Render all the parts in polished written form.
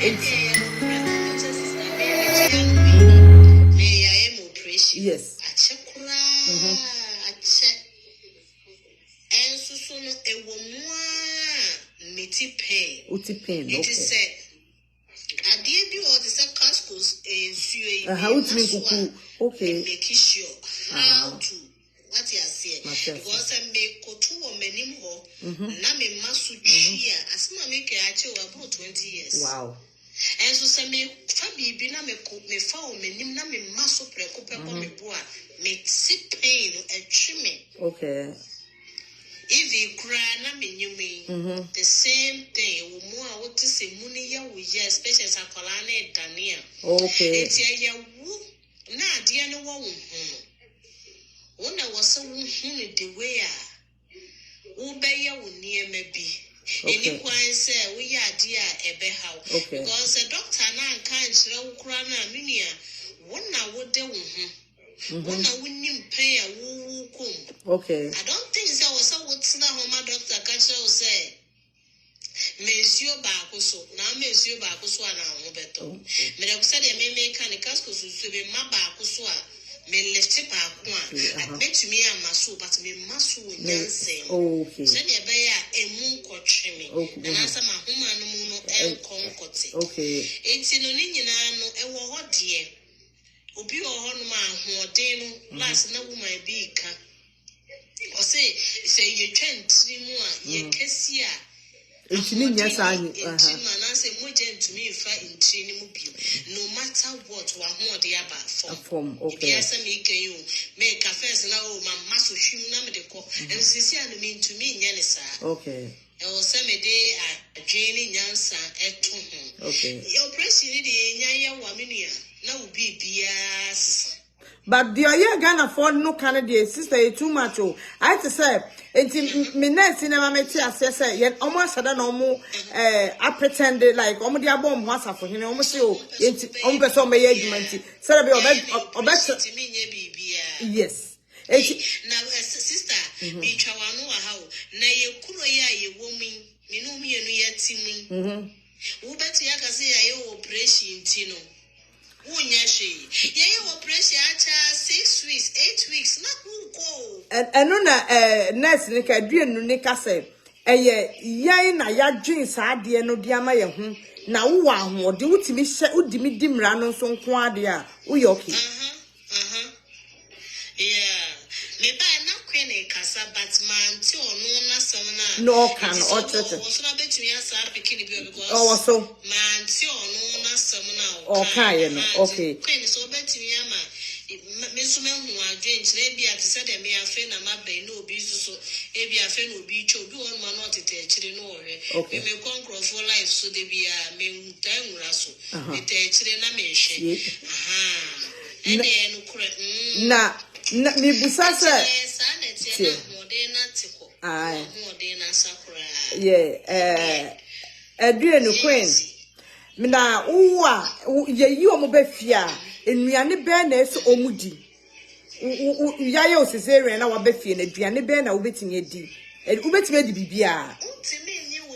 Yes. How to make kuku? Okay. Make sure how to what you say. Because I make kotu or menimo. Na me masu chia. As my make about 20 years. Wow. And so say me fabi bi na me fa o menim na me maso preko peko me boa me see pain e twime. Okay. If you cry na me nyumi the same thing wo mo a what say muni ya wo ya especially sakola na Daniel. Okay. Eti ya wu na ade no wo wo na wo so wo hu the way a wo be ya wo niema bi. Any point say we are dear ebe how because a doctor na can't ukrana minia one na would do one na winning pay a woo kum. Okay. I don't think there was a what's now my doctor catch say Monsieur Bacoso, now Monsieur Bacoso and I beto. Me said a me mechanical to be my Bacosoa. Me left back one. I bet me a masu, but me masu dancing. Okay. Send a bear a moon coaching and answer my woman no el concote. Okay. It's in an Indian no a hot dear. Ubi or honma who deno last no woman be can. Or say you can't see more ye cassia. It's yes, I say more to me if I in training no matter what one the about form. Okay. Yes, I make a first now, my muscle shim namedico, and sincerely mean to me, Yanisa. Okay. I was some day at Jane Yansa at home. Okay. Your president, Yaya Waminia, now be bias. But the idea can afford no Canadian sister too much. I to say, it's me next cinema metia say, yet almost had no more. I pretended like almost bomb was for him almost you. It's almost so may agement. Celebrate or better. Yes. Now, sister, be Chawano, how na ye Kuroya, ye woman, you know me and yet Timmy. Who bet Yaka say I operation Tino. Yeah, operation 6 weeks, 8 weeks, not who go. And no, nurse Nika, dear Nunika say, yea, na ya jeans, I dear no dear my home. Now, what do you me say? Would me dim run on some quadia? Uyoki. Yeah, maybe I'm not queen casa, but man, too, no, some no can or church. Oh, so man, too, no, some now. Okay, okay. Queen so bet me, ama. Miss Men who are drinks, maybe I said that me a friend and my bay no be so, maybe a friend will be choke, do one man not to tell no. Okay, may conquer for life, so they be a main time rassle. They tell children a mention. And then, na me busasa yeah Adrian Queen me na uwa ye yi omo be fia enuane be na eso omudi yaye o CESARIAN na wa be fie na aduane be na wo betime di ubetime di bibia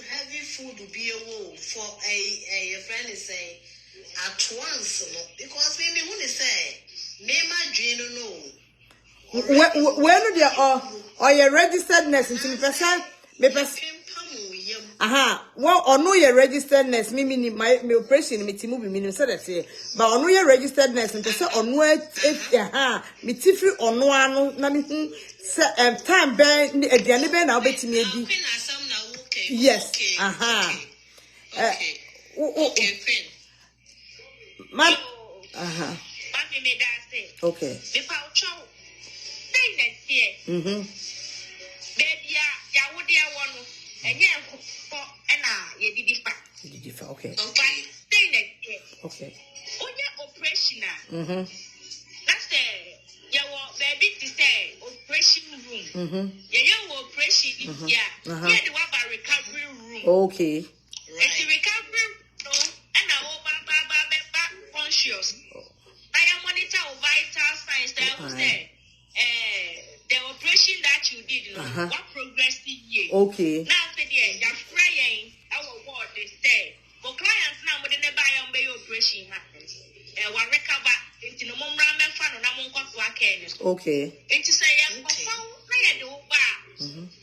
heavy food be for a friend is say at once no because me who say me ma dream no when they or your registered nurse into me person well or no your registered nurse me my operation me timu be me say that say but or no your registered nurse into say or no me tifri or no anu na me say time ben aduane ben na obetimi edi yes okay man okay baby ya would ya one and yeah okay okay operation that's the baby to say operation room operation the one recovery room okay it's the recovery room and conscious I am monitor of vital signs that was there the operation that you did what progress did you okay now say you're praying our word they say but clients now with the Okay. It is a young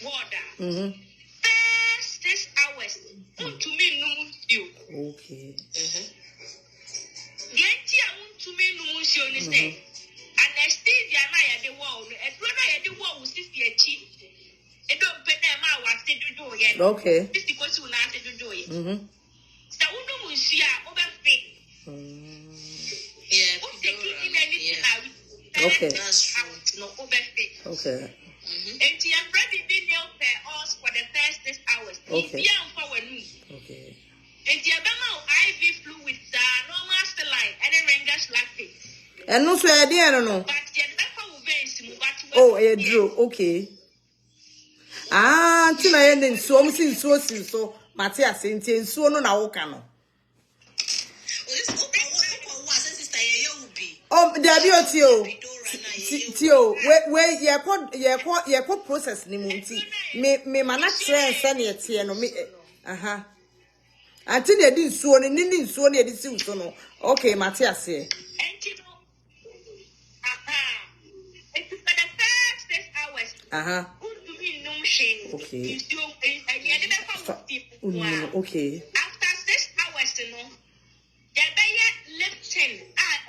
water. First 6 hours. To me, no you. Okay. The idea to me, no say. And I stay the wall. And when I had the wall, was this the cheap? It don't pay them out. I said to do it. Okay. This because you not to do it. So, no, see, overfit. Yeah, okay. That's true. No overfit. Okay. And you have ready video per us for the first 6 hours. Okay. Okay. And you have IV fluid, normal saline, and a ranger's lactate. And no, so I didn't know. But you Oh, I drew. Okay. Ah, tonight and so I'm seeing so Matthias in so no now cano. Oh, there be Tio, where you could process ni munti. Me manatre and send it here no me. Aha. Until you didn't so ni didn't so near the so. Okay, Matthias here. It's for the first 6 hours. Okay. Okay. After 6 hours, you know, the bear lifting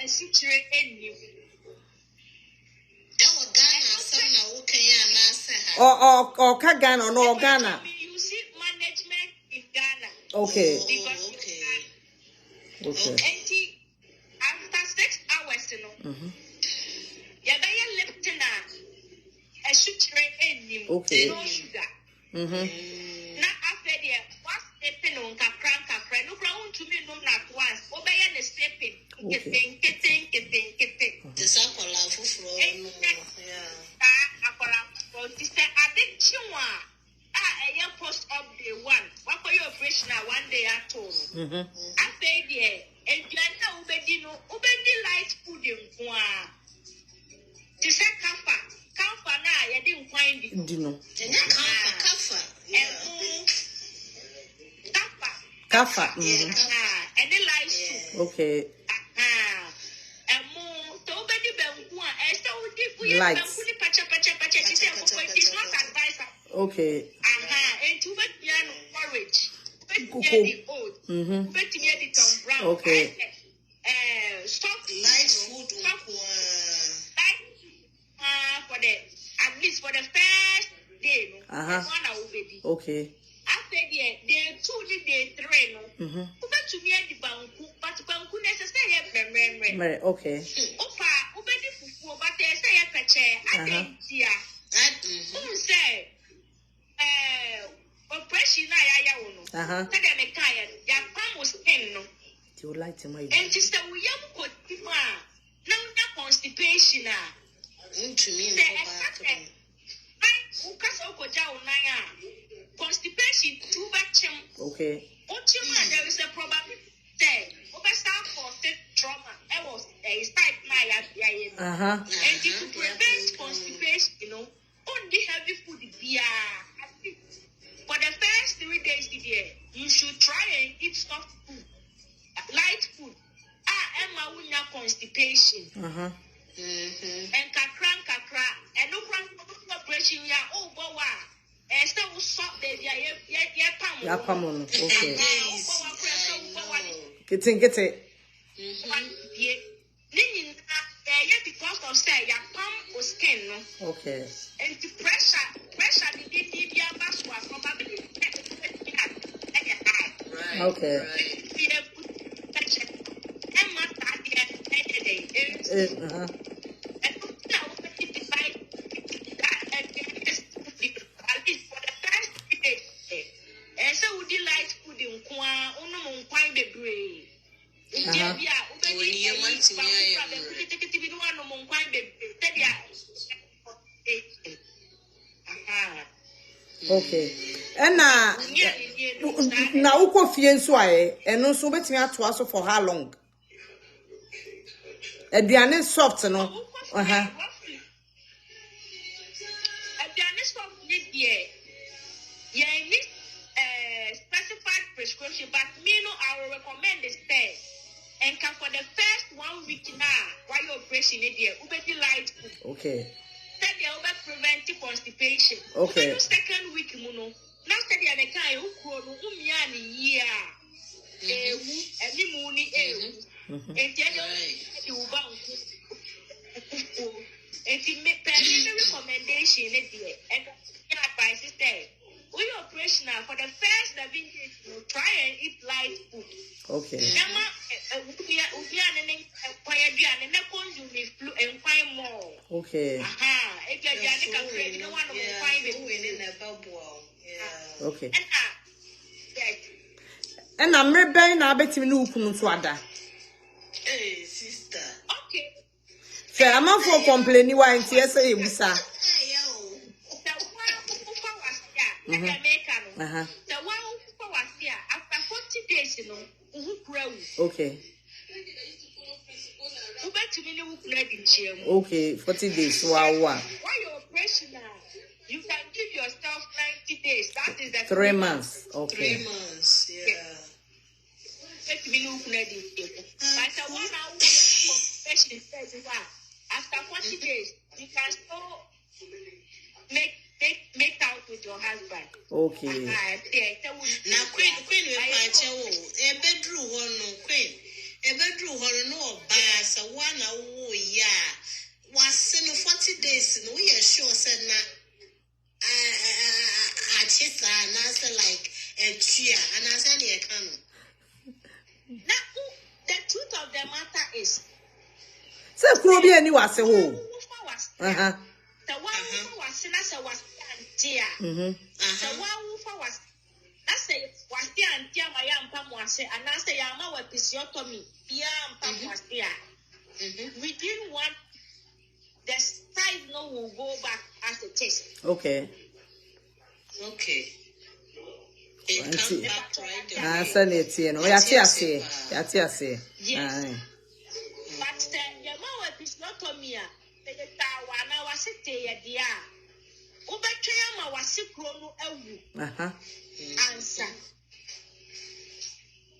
and situated you. Or Ghana or no Ghana. You see management in Ghana. Okay. Okay. After 6 hours, you know, the bear lifting and situated you. Okay. No sugar. Now after the what's stepping on kakra, no ground to me no not once. Obey and stepping. Getting. The circle of a post up day one. What for your operation one day at home? I said, yeah, and you know, Ubedi light food in Kwa. To say Kafa now, you didn't find it. Dino. Kafa. And the light food. Okay. Lights. It's not advisable. Okay. And to make piano porridge. Okay. Soft light food. For the at least for the first day. Okay. After day 2, day 3, no. To me the banku, but banku necessary. Okay. But they say a picture. I think, yeah. Who say, oppression, I know. Tell them a kind, your palm was 10, no. You like to my and just a young could be no constipation. To me, constipation, too much. Okay. What you mean? There is a probability. Start for trauma. I was a type and to prevent constipation, you know, only heavy food beer. For the first 3 days, you should try and eat soft food, light food. Emma will not constipation. And kakra, and no operation. Oh, boy, and still stop there. Yeah, okay. Get it. Because of say your palm or skin, no. Okay. And the pressure the DDB probably okay. And so would you like food in Kwan, quite the grave. Okay. And now uko fie so aye eno so betimi ato aso for how long? Aduane soft no. Aduane soft ye need specified prescription, but me no I will recommend the stay. And for the first 1 week now, while your operation is there, you be light food. Okay. That they will prevent constipation. Okay. The second week, muno. Now that they are the kind who grow umiani year. Any moony and the you bounce. And you make recommendation and advice is there. We operational for the first 7 days, try and eat light food. Okay. Okay. Okay. And I'm rebelling now, bet me no kunu swada. Hey, sister. Okay. So I'm not for complaining why TSA Busa. The one who was here after 40 days, who grow. Okay. Okay, 40 days. Wow. While you're operational, you can give yourself 90 days. That is the 3 months. Okay. 3 months, yeah. But the one after 40 days, you can still make out with your husband. Okay. Now, Queen, a bedroom Queen. A bedroom no bass, a 1 hour, yeah. Was in 40 days, we are sure said I chase an answer like a cheer, and I said, I can. Now, the truth of the matter is, so Krobi and you are so. The one who was Sinasa was dear. The one who was the auntie, my young Pam was and I say, I'm our episiotomy. Young Pam was there. We didn't want the size no will go back as a test. Okay. Okay. It comes back right there. Send it, you know. Yati. But the more episiotomy, the tower now was sitting at the air. Ubetrayama was sick chrono answer.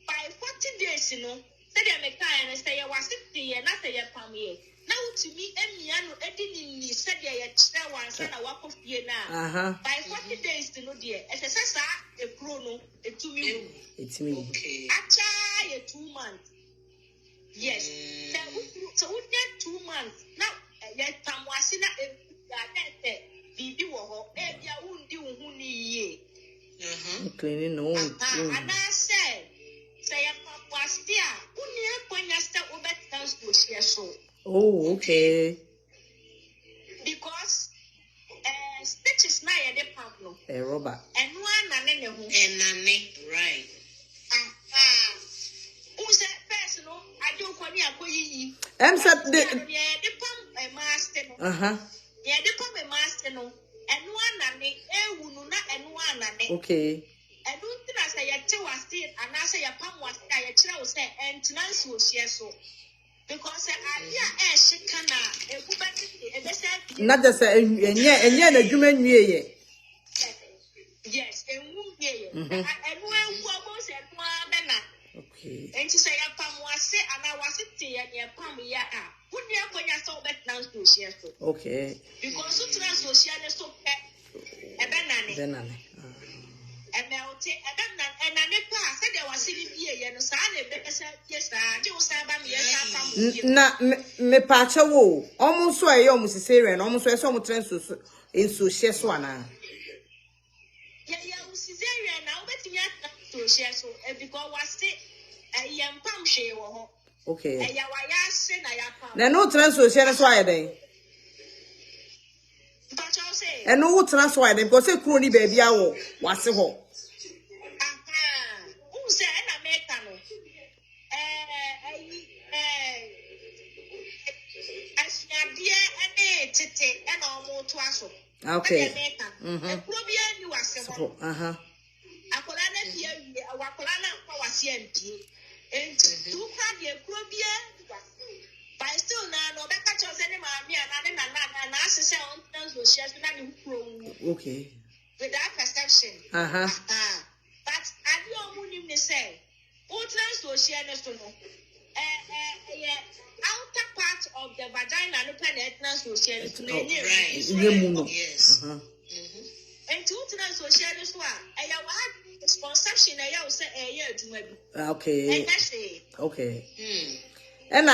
By 40 days, you know, said I make time and say I was sitting and not a family. Now to me, Emiano Edini said I had once and I walk off here now. By 40 days, you know, dear, as a sessa, a chrono, a 2 million. It's me. Okay. Actually, 2 months. Yes. So we get 2 months. Now, yet Tamwasina, Bibi wo ebia wundi wo ni ye cleaning no and I said say papa stia uni aponya sta obet dance to share so. Oh, okay. Because stitches na ye de pump no rubber and one na ne ho nane right who said first no I don't kwani akoyi said the pump master no yeah, they come a master no, and one and and one. Okay. And don't think I say a 2 was still, and I say a palm was a child say, and Nancy was here so. Because I she can not just a human ye. Yes, and and when was at one. Okay. And she say a palm was say, and I was sitting near palm ya. Okay. Because you transociate so a banana. And now take a banana and I never said there was silly beer and yes, I do say about me patch a woo. Almost so I almost CESARIAN, almost so much in so shares one. Yeah, CESARIAN now, but you have to share so because was it a young palm share. Okay. Now no transociate is why they. And no transfer them because a crony baby hour was a hole. Who said an American? As dear and tete and almost to us. Okay. You are simple. A colana here, a wacolana was here. And two crabby probia. But still now, no better chose any mammy and ask yourself on share okay. Without perception. But I don't want him to say, what trans to share no. Yeah, outer part of the vagina no penetrance social Yes. and two social so conception say Okay. Okay. And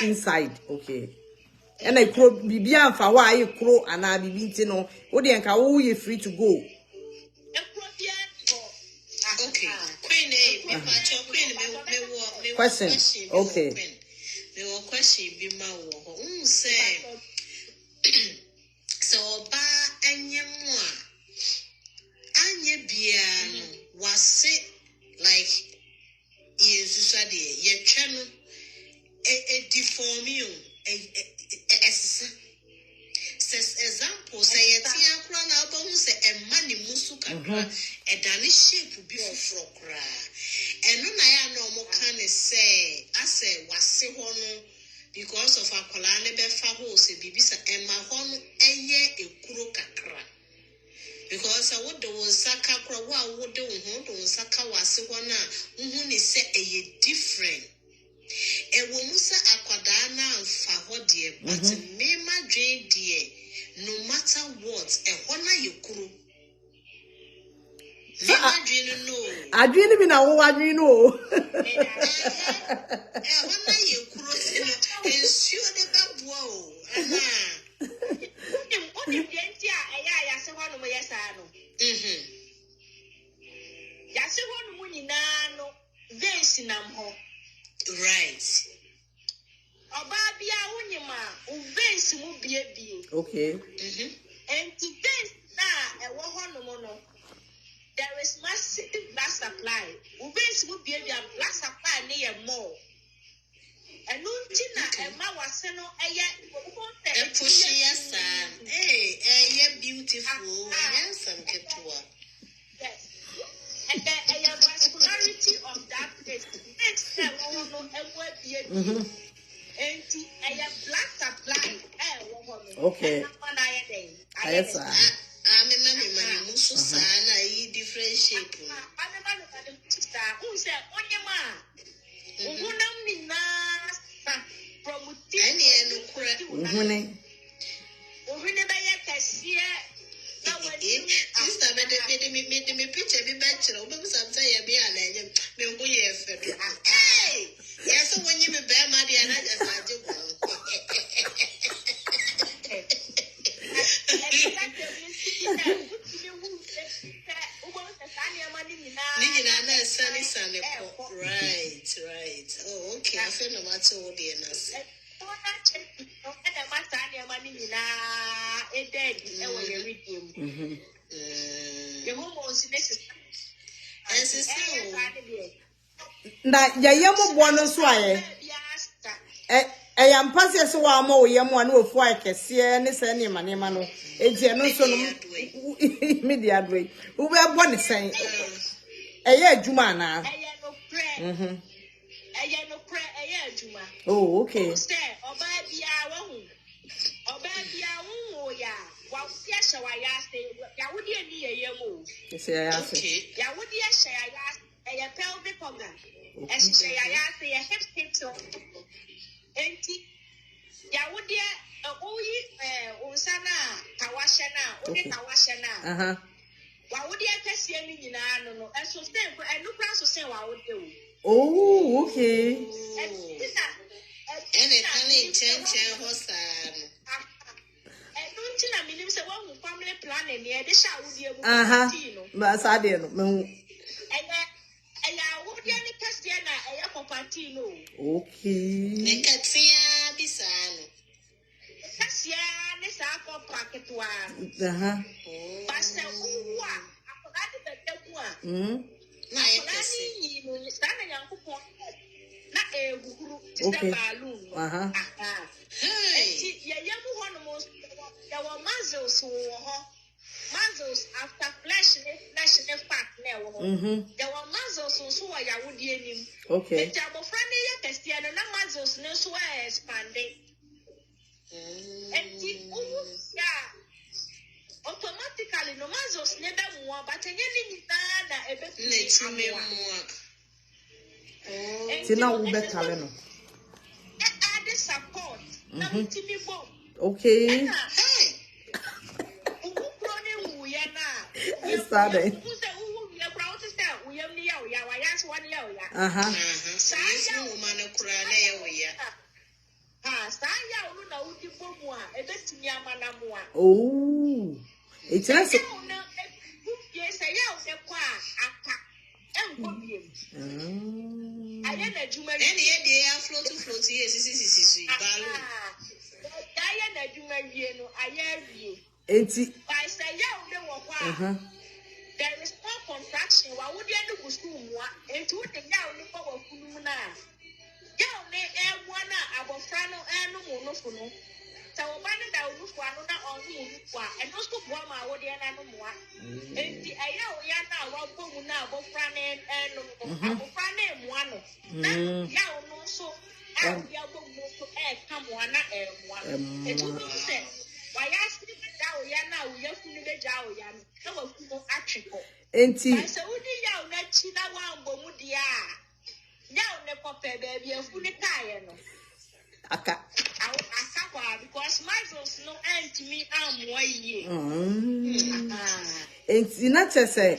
inside. Okay. And I crow bibia and fawa I crow and I be no. What the anka you free to go. Okay. Question. Okay. There were question be ma say so ba anyamwa anye bia no was like yes ye twa no e deform you example say yetia kura na obo say emma ni musu kakra e dane shape bi foforo kura eno na ya no mo kan say ase wase ho no because of akola ne be fa ho say bibisa emma ho no eye ekuro kakra because I would do saka kura wa would do saka wase ho na hu ni say eye different. E wo musa akwada na mfa ho de but me ma dwe de no matter what e ho na yekuru me ma dwe no adwene bi na wo adwene no e ho na yekuru se no ensure de babua o oni bienti a ya se ho no mo yesa no ya se ho no mo nyina no vase nam ho. Right. Obabia wunyima uvens mu biebie. Okay. And today na e wo hono no there is massive blood supply. Uvens mu biebie blood supply ne ye more. Enu ntina e ma wase no eye e push yes ye beautiful handsome ketua. Yes. And the vascularity of that place makes them all know and black supply. Okay. Yes, sir. I'm a musu sana different shape. Who said on your man? Who from any sister me picture me bachelor obi samsa ye be ala ye me ngo ye fedo hey yes when you me be ma dia na just aje go right oh okay I feel no matter what the na say na yayemo bo no so aye am pass so wa ma oyemo na ofu akese ne se ne manema no eje no so no media adway wo be bo ne sen eye adwuma na oh okay pelvic organ. Hip so enti ya wodi unsana tawashana tawashana wa wodi akase mi nyina no eso say enu kra so say wa wodi oh okay ene tani chen hosan na minim se wo family planning ne de sha wodi emu no ba sa de no me aya wodi ani kase na aya property no okay ne katia bisano kase ne sa ko paketwa basta uwa akodi beteku na ekase ni no sana yankopon na eguguru ti se balloon hey yeyemu hono mo there were muscles after flesh fat na wo there were muscles so wa ya wodi enim okay the abofra ne ya kestia no na muscles ne so expanding and the ya automatically no muscles ne be mo but enye ni na ebe Tina ube kaleno. Add support. Okay. I started. Oh, it's nice. There is no contraction. Why would you do school? And to the young power Fununa. Young one about Frano and no Funo. So, one that will look for another on you, and no school one my would no more. And the Ayao Yana, what Pomuna, about Fran and about Fran and one. Now, no, so I will be able to add come one and one. It would say, why ask me now, Yana, we have to live it out, Yan. No, actually. Enti. I said, would you now let China one Bomudia? Now, the papa baby, a fully tired. Aka. Because my girls no end to me, I'm 1 year. Enti na chese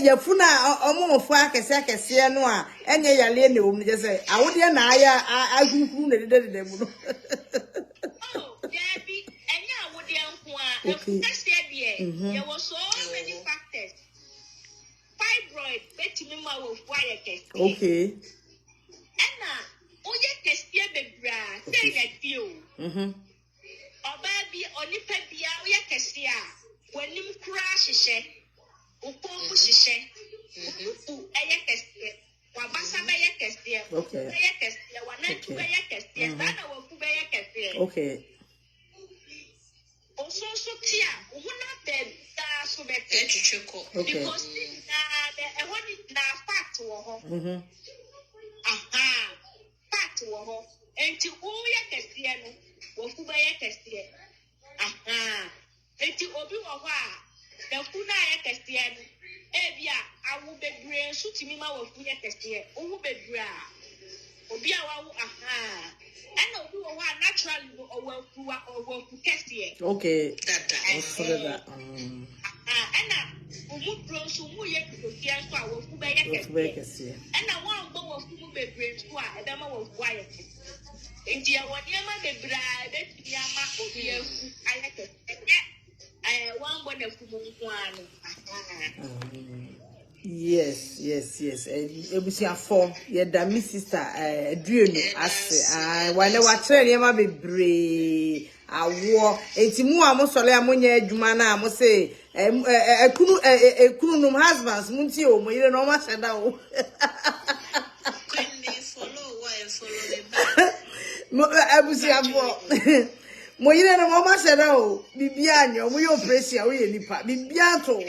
ya funa omo fu akese no a enye yale ne om je say awode na aya ahuhu ne de mu no. Oh, Debbie, and ya would the there was so many factors. Fibroid, bet me my quiet. Okay. Anna, oh, yes, baby, say that you. Or baby, only pebia, we are cassia. When you crash, okay. Okay. Also, so clear, who not dead, so better. Because I want it now fat to aha, fat to and to all your Castiano, or who buy a Castian. Aha, and to Obi Wawa, the Funaya Castian. Ebia, I will be brain, shooting me my Fuya Castian, who be bra. Obia, aha. And Obi Wawa naturally or well to Castian. Okay, that. Anna, who grows so more yet to the and I want to go to be brain square, and I'm all quiet. India, what Yama the bride, Yama, I like it. I want one of one. Yes. Ebusia for ye da mi sister aduenu ase why na wa train ye ma bebre awo enti mu amosole amonya adwuma na amo say ekunu num husbands munti o mo yire no ma sheda o ebusia for mo yire no ma sheda o bibia anyo mo yo pressure o ye nipa bibia to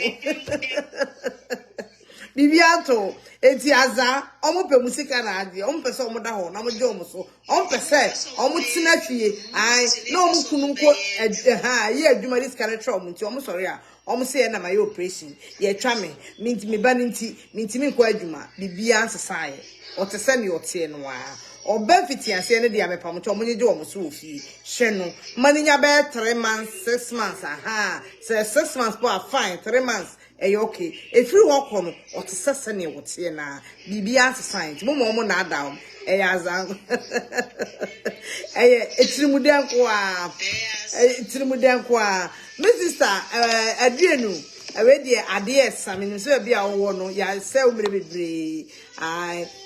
Bibiato eti aza omo pe musika na ade omo pese omo da ho na mo je omo so omo pese omo tina fie ai na omo kunu nko ye adwuma dis kan tra omo nti omo sori a omo se na ma ye operation ye twa me ba nti nti me nko adwuma bibia nsesaye otese ne ote no a oba fitiase ne de abepam to omo nye je omo so ofie hwe no maninya be 3 months 6 months say 6 months po fine 3 months okay if you walk on or to sesame what's here now bibia science mo na down azan etirimudenko a my sister aduenu already ade examine so bia wo no ya se umre bebre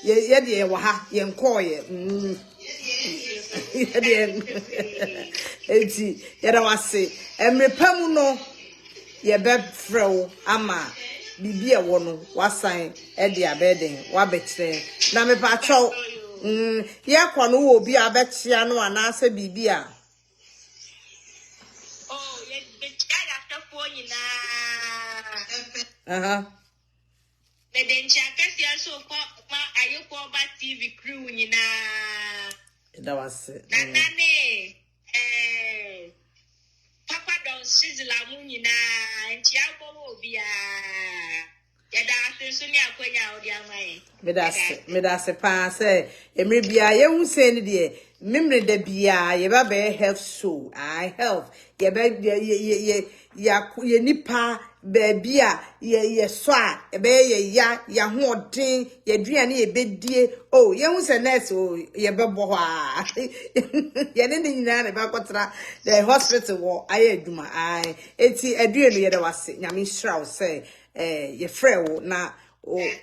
ye de wo ha ye nkoye ye de enti ye da wase emrepam no ye be frew ama bibia wo no wasan e de abeden wa betre na me pa cho ye kwa no wo bi abetia no anase bibia oh ye betia after for nyina me den chakasi aso ko ma ayeko ba TV crew nyina da wase nane Papa don't sizzle a moon in a Chiago Bia. Yada Medase pa say emre bia ye hu say ni de memre da bia ye ba be health show I health ye be ye nipa be bia ye so a be ye ya ho odin ye duane ye bedie oh ye hu say nurse oh ye be bo ho a ye ne nyina ne ba kotra the hospital wo aye aduma ai eti aduane ye da wase nyame hira say ye frɛ wo na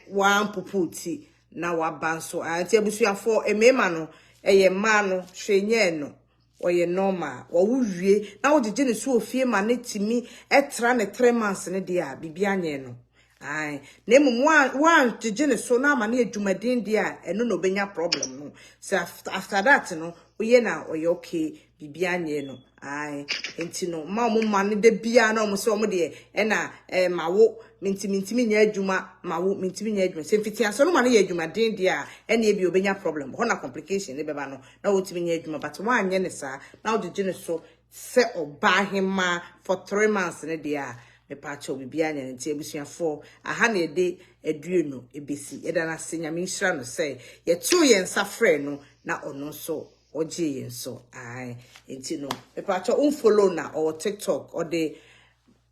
wan puputi na wabanso anti abusuafo emema no eye ma no hwenye no oye normal wo wuwie na wo gege ne so ofie ma ne timi etra ne 3 months ne dia bibia anye no ai na emu wan gege ne so na ma ne adwumaden dia eno no benya problem no so after that no oye na oye okay bibia anye no ai enti no ma mo ma ne de bia na mo so mo de na mawo mintimi nya adwuma mawo mintimi nya adwuma se fiti aso no ma ne adwuma den dia ene e bi obenya problem ho na complication ne beba no na wo timi nya adwuma but wa anye ne sa na wo de ne so se oba hema for 3 months ne dia me pa cho bibia nya nti abusuafo aha na ede adueno ebesi eda na se nyame nhira no se ye to ye nsa frɛ no na ono so oje ye so ai enti no me pa cho unfollow na or TikTok or the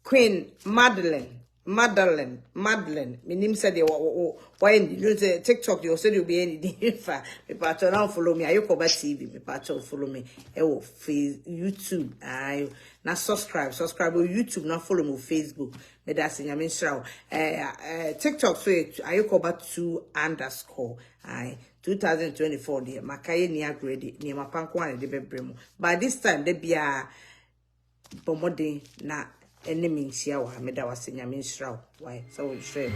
Queen Madeleine minim said why in TikTok you said you be any fa me pa cho now follow me Ayokoba TV me pa cho follow me YouTube ayo na subscribe on YouTube na follow me Facebook me da se nyame nhira TikTok so Ayokoba 2_ ai 2024 there makaye ni agree ni mapanko ane de bebremu by this time de bia bomode na enemy nsia wa meda wase nyame nhira why so we share